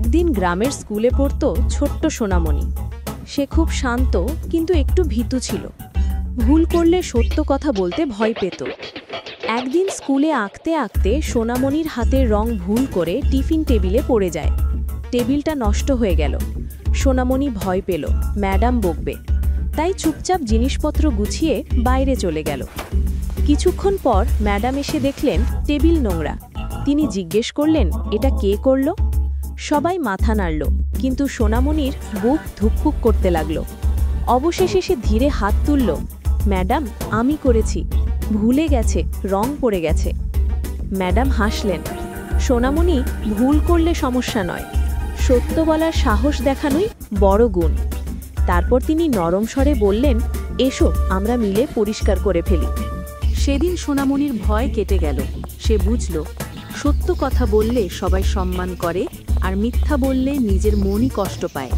একদিন গ্রামের স্কুলে পড়তো ছোট্ট সোনামণি। সে খুব শান্ত কিন্তু একটু ভীতু ছিল। ভুল করলে সত্য কথা বলতে ভয় পেত। একদিন স্কুলে আঁকতে আঁকতে সোনামণির হাতের রং ভুল করে টিফিন টেবিলে পড়ে যায়। টেবিলটা নষ্ট হয়ে গেল। সোনামণি ভয় পেল ম্যাডাম বকবে, তাই চুপচাপ জিনিসপত্র গুছিয়ে বাইরে চলে গেল। কিছুক্ষণ পর ম্যাডাম এসে দেখলেন টেবিল নোংরা। তিনি জিজ্ঞেস করলেন, এটা কে করলো? সবাই মাথা নাড়ল, কিন্তু সোনামণির বুক ধুকপুক করতে লাগল। অবশেষে সে ধীরে হাত তুলল, ম্যাডাম আমি করেছি, ভুলে গেছে, রং পড়ে গেছে। ম্যাডাম হাসলেন, সোনামণি ভুল করলে সমস্যা নয়, সত্য বলার সাহস দেখানোই বড় গুণ। তারপর তিনি নরম স্বরে বললেন, এসো আমরা মিলে পরিষ্কার করে ফেলি। সেদিন সোনামণির ভয় কেটে গেল। সে বুঝল, সত্য কথা বললে সবাই সম্মান করে, আর মিথ্যা বললে নিজের মনই কষ্ট পায়।